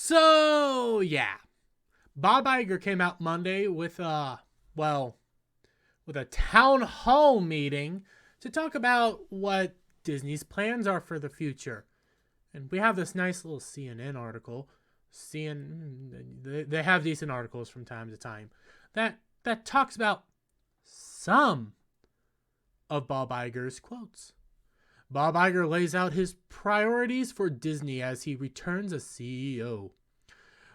So, yeah. Bob Iger came out Monday with with a town hall meeting to talk about what Disney's plans are for the future. And we have this nice little CNN article. They have decent articles from time to time that talks about some of Bob Iger's quotes. Bob Iger lays out his priorities for Disney as he returns as CEO.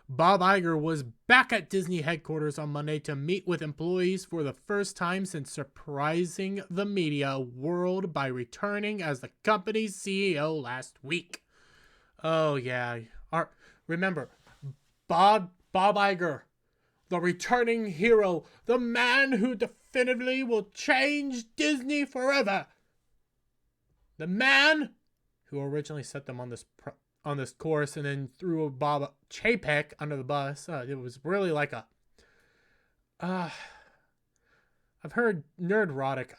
Bob Iger was back at Disney headquarters on Monday to meet with employees for the first time since surprising the media world by returning as the company's CEO last week. Oh yeah, remember, Bob Iger, the returning hero, the man who definitively will change Disney forever. The man who originally set them on this course and then threw Bob Chapek under the bus. It was really like I've heard Nerdrotic.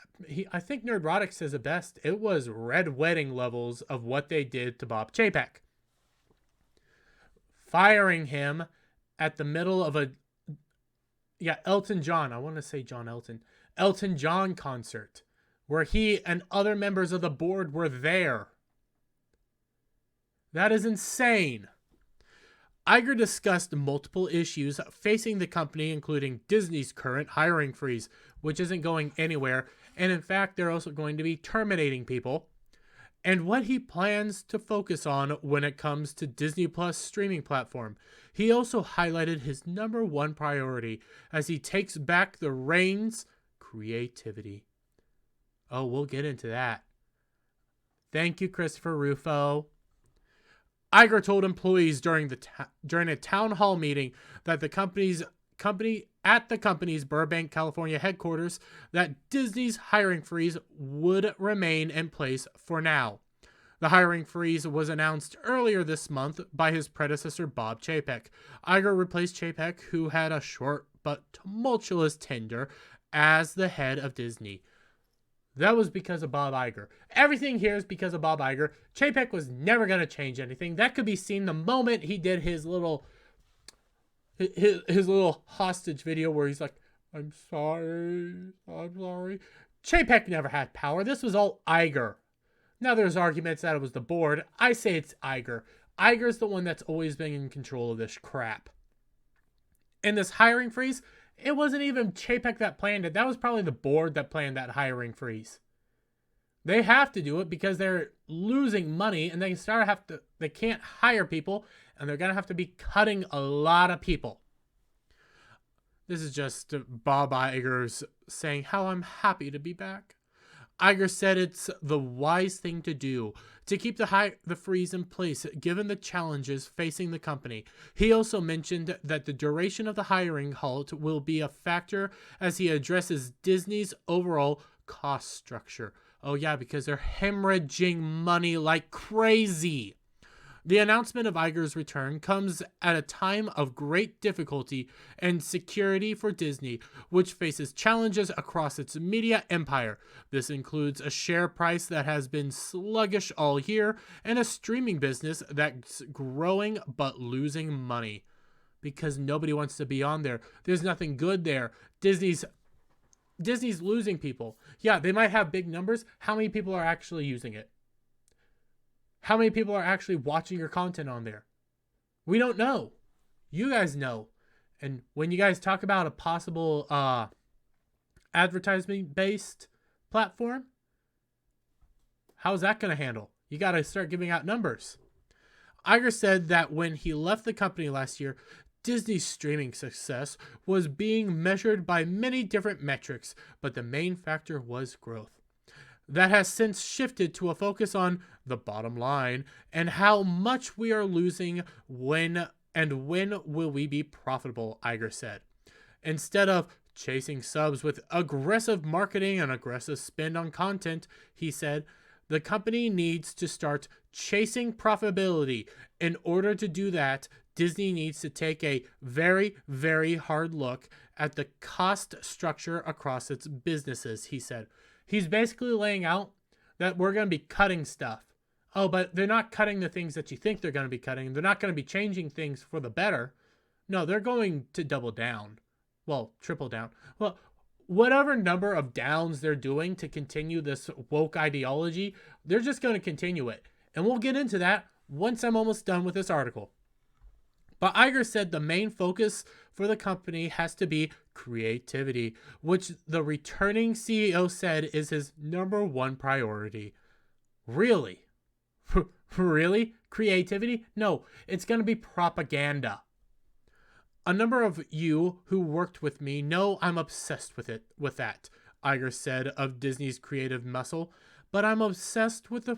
I think Nerdrotic says it best. It was red wedding levels of what they did to Bob Chapek. Firing him at the middle of Elton John. I want to say Elton John concert where he and other members of the board were there. That is insane. Iger discussed multiple issues facing the company, including Disney's current hiring freeze, which isn't going anywhere, and in fact, they're also going to be terminating people, and what he plans to focus on when it comes to Disney Plus streaming platform. He also highlighted his number one priority as he takes back the reins: creativity. Oh, we'll get into that. Thank you, Christopher Rufo. Iger told employees during a town hall meeting that the company's Burbank, California headquarters that Disney's hiring freeze would remain in place for now. The hiring freeze was announced earlier this month by his predecessor Bob Chapek. Iger replaced Chapek, who had a short but tumultuous tenure as the head of Disney. That was because of Bob Iger. Everything here is because of Bob Iger. Chapek was never going to change anything. That could be seen the moment he did his little hostage video where he's like, I'm sorry. Chapek never had power. This was all Iger. Now there's arguments that it was the board. I say it's Iger. Iger's the one that's always been in control of this crap. In this hiring freeze, it wasn't even Chapek that planned it. That was probably the board that planned that hiring freeze. They have to do it because they're losing money and they can't hire people, and they're going to have to be cutting a lot of people. This is just Bob Iger's saying how I'm happy to be back. Iger said it's the wise thing to do to keep the freeze in place given the challenges facing the company. He also mentioned that the duration of the hiring halt will be a factor as he addresses Disney's overall cost structure. Oh yeah, because they're hemorrhaging money like crazy. The announcement of Iger's return comes at a time of great difficulty and security for Disney, which faces challenges across its media empire. This includes a share price that has been sluggish all year and a streaming business that's growing but losing money. Because nobody wants to be on there. There's nothing good there. Disney's losing people. Yeah, they might have big numbers. How many people are actually using it? How many people are actually watching your content on there? We don't know. You guys know. And when you guys talk about a possible advertisement-based platform, how's that going to handle? You got to start giving out numbers. Iger said that when he left the company last year, Disney's streaming success was being measured by many different metrics, but the main factor was growth. That has since shifted to a focus on the bottom line and how much we are losing when will we be profitable, Iger said. Instead of chasing subs with aggressive marketing and aggressive spend on content, he said, the company needs to start chasing profitability. In order to do that, Disney needs to take a very, very hard look at the cost structure across its businesses, he said. He's basically laying out that we're going to be cutting stuff. Oh, but they're not cutting the things that you think they're going to be cutting. They're not going to be changing things for the better. No, they're going to double down. Well, triple down. Well, whatever number of downs they're doing to continue this woke ideology, they're just going to continue it. And we'll get into that once I'm almost done with this article. But Iger said the main focus for the company has to be creativity, which the returning CEO said is his number one priority. Really? Really? Creativity? No, it's going to be propaganda. A number of you who worked with me know I'm obsessed with that, Iger said of Disney's creative muscle, but I'm obsessed with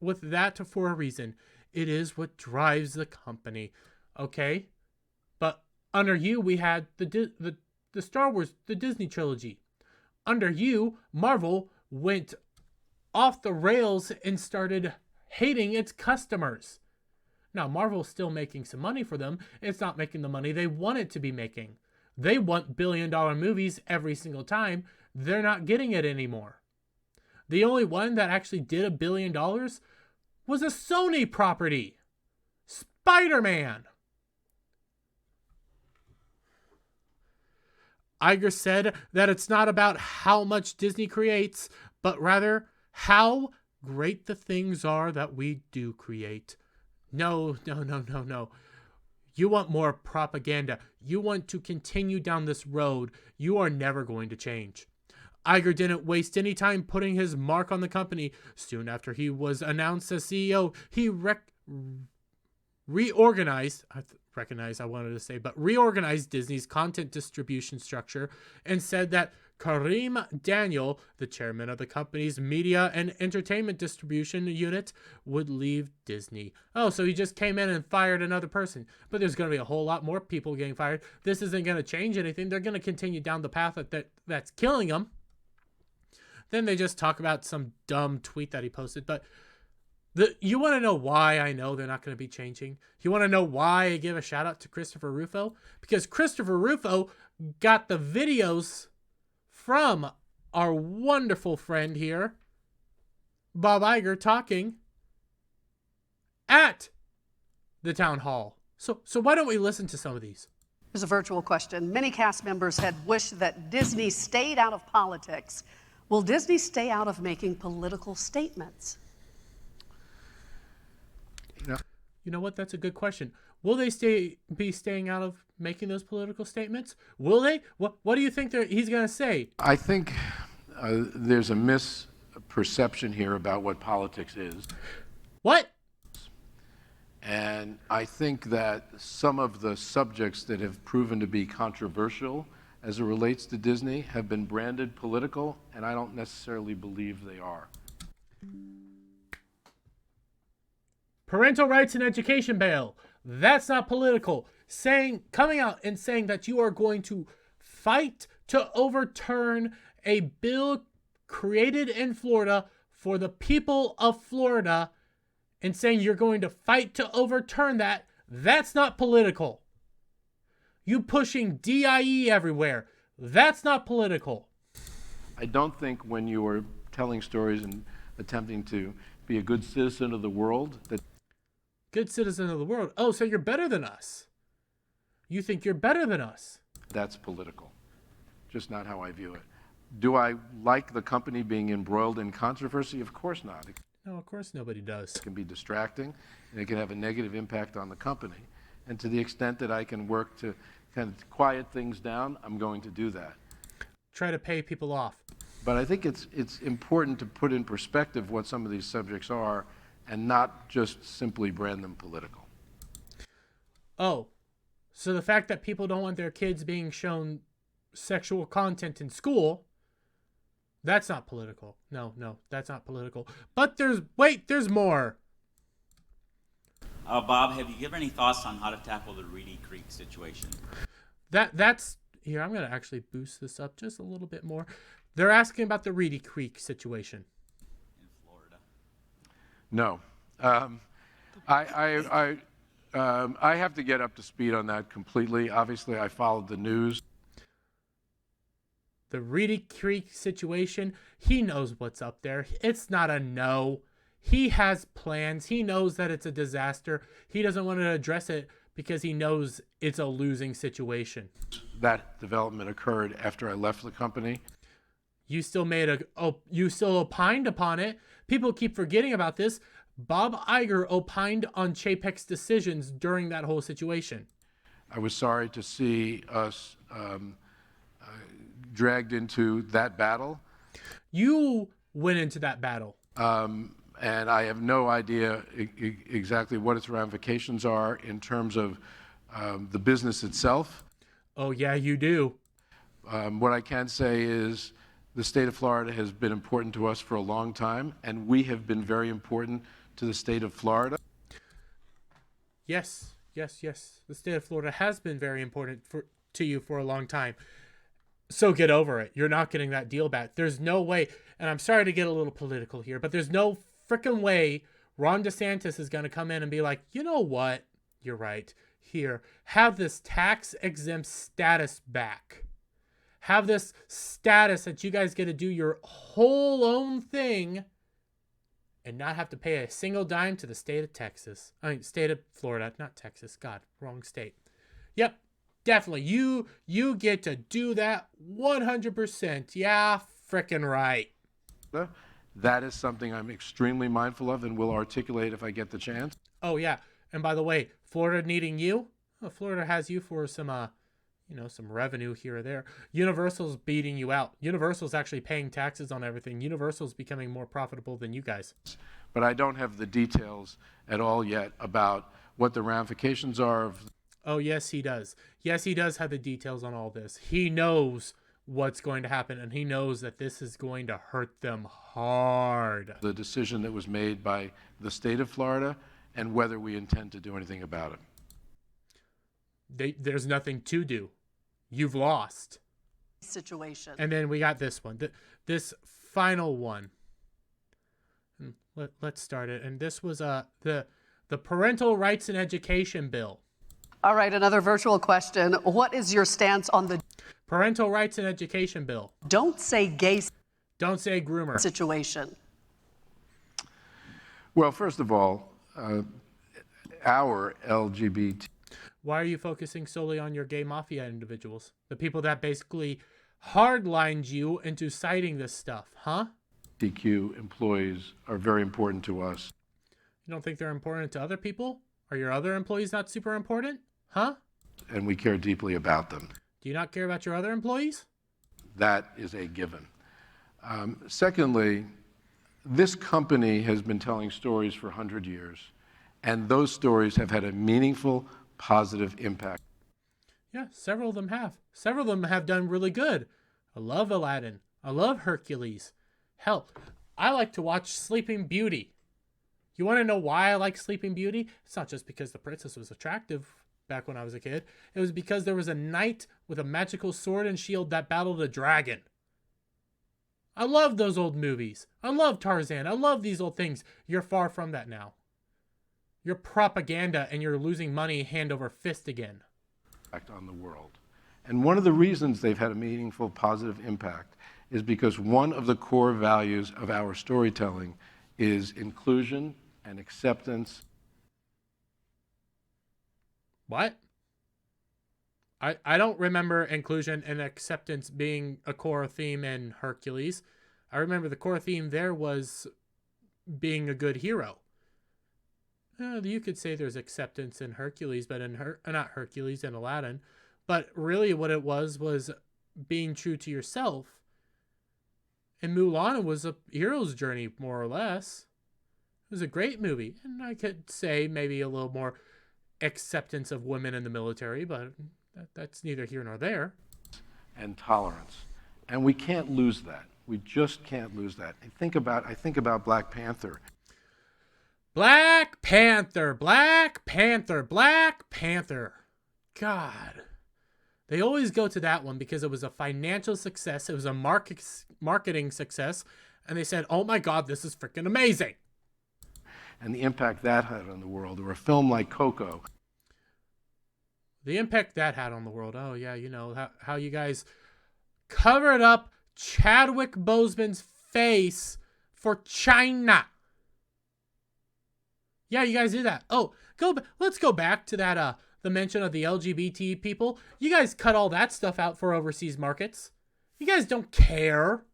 that for a reason. It is what drives the company. Okay? But under you, we had the Star Wars, the Disney trilogy. Under you, Marvel went off the rails and started hating its customers. Now, Marvel's still making some money for them. It's not making the money they want it to be making. They want billion-dollar movies every single time. They're not getting it anymore. The only one that actually did $1 billion was a Sony property. Spider-Man. Iger said that it's not about how much Disney creates, but rather how great the things are that we do create. No. You want more propaganda. You want to continue down this road. You are never going to change. Iger didn't waste any time putting his mark on the company. Soon after he was announced as CEO, he reorganized Disney's content distribution structure and said that Karim Daniel, the chairman of the company's media and entertainment distribution unit, would leave Disney. Oh, so he just came in and fired another person. But there's going to be a whole lot more people getting fired. This isn't going to change anything. They're going to continue down the path that's killing them. Then they just talk about some dumb tweet that he posted. But you want to know why I know they're not going to be changing? You want to know why I give a shout out to Christopher Rufo? Because Christopher Rufo got the videos from our wonderful friend here, Bob Iger, talking at the town hall. So why don't we listen to some of these? Here's a virtual question. Many cast members had wished that Disney stayed out of politics. Will Disney stay out of making political statements? You know what? That's a good question. Will they be staying out of making those political statements? Will they? What do you think he's going to say? I think there's a misperception here about what politics is. What? And I think that some of the subjects that have proven to be controversial as it relates to Disney have been branded political, and I don't necessarily believe they are. Parental rights and education bill. That's not political. Coming out and saying that you are going to fight to overturn a bill created in Florida for the people of Florida and saying you're going to fight to overturn that's not political. You pushing DIE everywhere, that's not political. I don't think when you are telling stories and attempting to be a good citizen of the world that... Good citizen of the world. Oh, so you're better than us. You think you're better than us. That's political. Just not how I view it. Do I like the company being embroiled in controversy? Of course not. No, of course nobody does. It can be distracting, and it can have a negative impact on the company. And to the extent that I can work to kind of quiet things down, I'm going to do that. Try to pay people off. But I think it's important to put in perspective what some of these subjects are and not just simply brand them political. Oh, so the fact that people don't want their kids being shown sexual content in school, that's not political. No, that's not political. But there's more. Bob, have you given any thoughts on how to tackle the Reedy Creek situation? That's here. I'm going to actually boost this up just a little bit more. They're asking about the Reedy Creek situation. In Florida. No. I have to get up to speed on that completely. Obviously, I followed the news. The Reedy Creek situation, he knows what's up there. It's not a no. He has plans. He knows that it's a disaster. He doesn't want to address it because he knows it's a losing situation. That development occurred after I left the company. You still you still opined upon it. People keep forgetting about this. Bob Iger opined on Chapek's decisions during that whole situation. I was sorry to see us dragged into that battle. You went into that battle. And I have no idea exactly what its ramifications are in terms of the business itself. Oh, yeah, you do. What I can say is the state of Florida has been important to us for a long time, and we have been very important to the state of Florida. Yes. The state of Florida has been very important to you for a long time. So get over it. You're not getting that deal back. There's no way, and I'm sorry to get a little political here, but there's no freaking way Ron DeSantis is going to come in and be like, you know what? You're right. Here, have this tax-exempt status back. Have this status that you guys get to do your whole own thing and not have to pay a single dime to the state of Texas. State of Florida, not Texas. God, wrong state. Yep, definitely. You get to do that 100%. Yeah, frickin' right. That is something I'm extremely mindful of and will articulate if I get the chance. Oh, yeah. And by the way, Florida needing you. Well, Florida has you for some, some revenue here or there. Universal's beating you out. Universal's actually paying taxes on everything. Universal's becoming more profitable than you guys. But I don't have the details at all yet about what the ramifications are of. Oh, yes, he does. Yes, he does have the details on all this. He knows what's going to happen, and he knows that this is going to hurt them hard. The decision that was made by the state of Florida and whether we intend to do anything about it. There's nothing to do. You've lost. Situation. And then we got this one. This final one. Let's start it. And this was the Parental Rights and Education Bill. All right, another virtual question. What is your stance on the Parental Rights and Education Bill? Don't say gay Don't say groomer situation? Well, first of all, our LGBT. Why are you focusing solely on your gay mafia individuals? The people that basically hardlined you into citing this stuff, huh? LGBTQ employees are very important to us. You don't think they're important to other people? Are your other employees not super important? Huh? And we care deeply about them. Do you not care about your other employees? That is a given. Secondly, this company has been telling stories for 100 years, and those stories have had a meaningful, positive impact. Yeah, several of them have. Several of them have done really good. I love Aladdin. I love Hercules. Hell, I like to watch Sleeping Beauty. You want to know why I like Sleeping Beauty? It's not just because the princess was attractive back when I was a kid. It was because there was a knight with a magical sword and shield that battled a dragon. I love those old movies. I love Tarzan. I love these old things. You're far from that now. You're propaganda and you're losing money hand over fist again. On the world. And one of the reasons they've had a meaningful, positive impact is because one of the core values of our storytelling is inclusion and acceptance. What? I don't remember inclusion and acceptance being a core theme in Hercules. I remember the core theme there was being a good hero. You could say there's acceptance in Hercules, but in not Hercules, in Aladdin. But really what it was being true to yourself. And Mulan was a hero's journey, more or less. It was a great movie. And I could say maybe a little more acceptance of women in the military, but that's neither here nor there. And tolerance. And we can't lose that. We just can't lose that. I think about Black Panther. Black Panther, Black Panther, Black Panther. God. They always go to that one because it was a financial success. It was a marketing success. And they said, oh my God, this is freaking amazing. And the impact that had on the world. Or a film like Coco. The impact that had on the world. Oh, yeah, you know, how you guys covered up Chadwick Boseman's face for China. Yeah, you guys do that. Oh, let's go back to that the mention of the LGBT people. You guys cut all that stuff out for overseas markets. You guys don't care.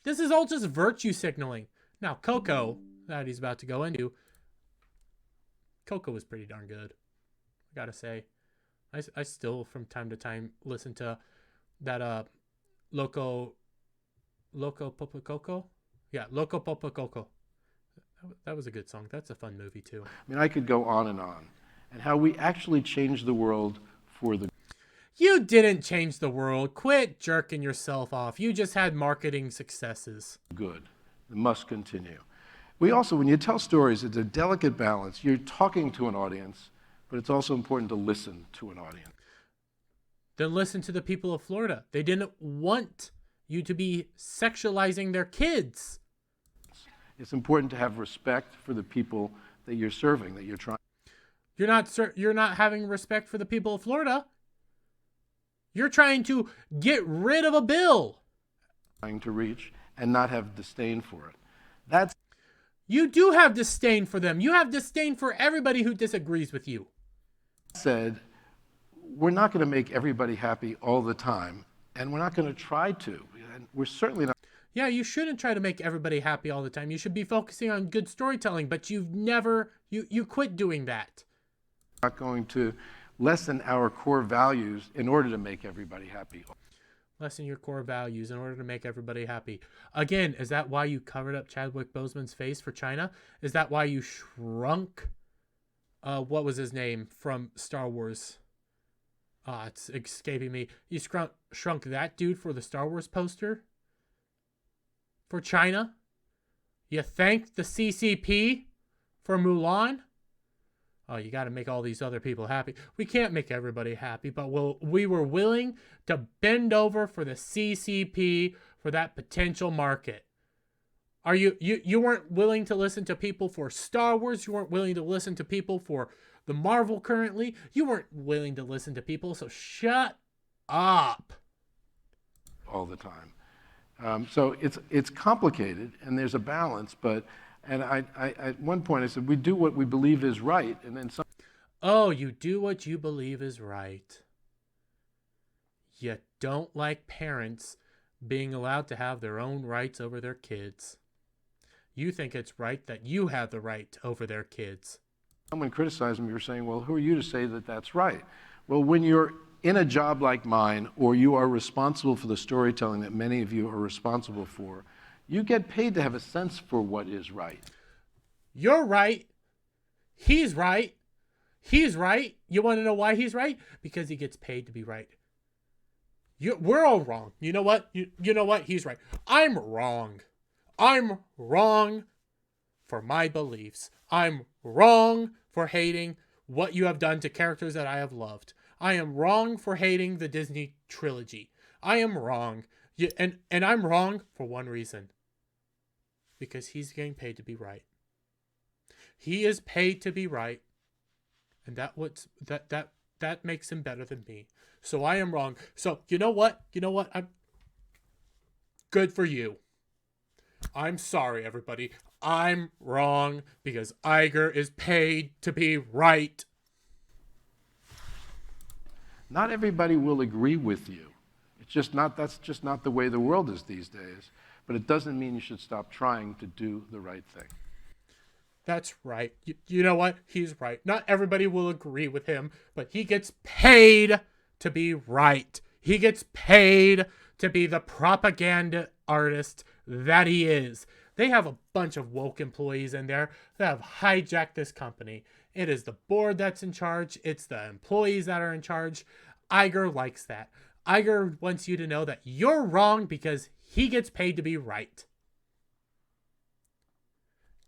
This is all just virtue signaling. Now, Coco, that he's about to go into, Coco was pretty darn good, I gotta say. I still, from time to time, listen to that Loco Popococo? Yeah, Loco Popococo. That was a good song. That's a fun movie, too. I mean, I could go on, and how we actually changed the world for the You didn't change the world. Quit jerking yourself off. You just had marketing successes. good. It must continue. We also, when you tell stories, it's a delicate balance. You're talking to an audience, but it's also important to listen to an audience. Then listen to the people of Florida. They didn't want you to be sexualizing their kids. It's important to have respect for the people that you're serving, that you're trying. You're not having respect for the people of Florida. You're trying to get rid of a bill. Trying to reach and not have disdain for it. That's You do have disdain for them. You have disdain for everybody who disagrees with you. said, we're not going to make everybody happy all the time, and we're not going to try to. And we're certainly not Yeah, you shouldn't try to make everybody happy all the time. You should be focusing on good storytelling, but you quit doing that. going to lessen our core values in order to make everybody happy. Lessen your core values in order to make everybody happy. Again, is that why you covered up Chadwick Boseman's face for China? Is that why you shrunk, what was his name from Star Wars? It's escaping me. You shrunk that dude for the Star Wars poster? For China? You thanked the CCP for Mulan? Oh, you got to make all these other people happy. We can't make everybody happy, but we were willing to bend over for the CCP for that potential market. Are you weren't willing to listen to people for Star Wars? You weren't willing to listen to people for the Marvel currently? You weren't willing to listen to people, so shut up. All the time. So it's complicated, and there's a balance, but and I at one point I said, we do what we believe is right, and then some. Oh, you do what you believe is right. You don't like parents being allowed to have their own rights over their kids. You think it's right that you have the right over their kids. Someone criticized me for saying, well, who are you to say that that's right? Well, when you're in a job like mine, or you are responsible for the storytelling that many of you are responsible for, you get paid to have a sense for what is right. You're right. He's right. He's right. You want to know why he's right? Because he gets paid to be right. We're all wrong. You know what? You know what? He's right. I'm wrong. I'm wrong for my beliefs. I'm wrong for hating what you have done to characters that I have loved. I am wrong for hating the Disney trilogy. I am wrong. And I'm wrong for one reason. Because he's getting paid to be right. He is paid to be right. And that makes him better than me. So I am wrong. So you know what? I'm good for you. I'm sorry, everybody. I'm wrong because Iger is paid to be right. Not everybody will agree with you. That's just not the way the world is these days. But it doesn't mean you should stop trying to do the right thing. That's right. You know what? He's right. Not everybody will agree with him, but he gets paid to be right. He gets paid to be the propaganda artist that he is. They have a bunch of woke employees in there that have hijacked this company. It is the board that's in charge. It's the employees that are in charge. Iger likes that. Iger wants you to know that you're wrong because he gets paid to be right.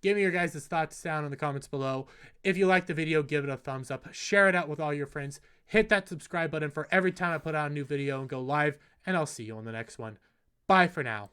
Give me your guys' thoughts down in the comments below. If you liked the video, give it a thumbs up. Share it out with all your friends. Hit that subscribe button for every time I put out a new video and go live. And I'll see you on the next one. Bye for now.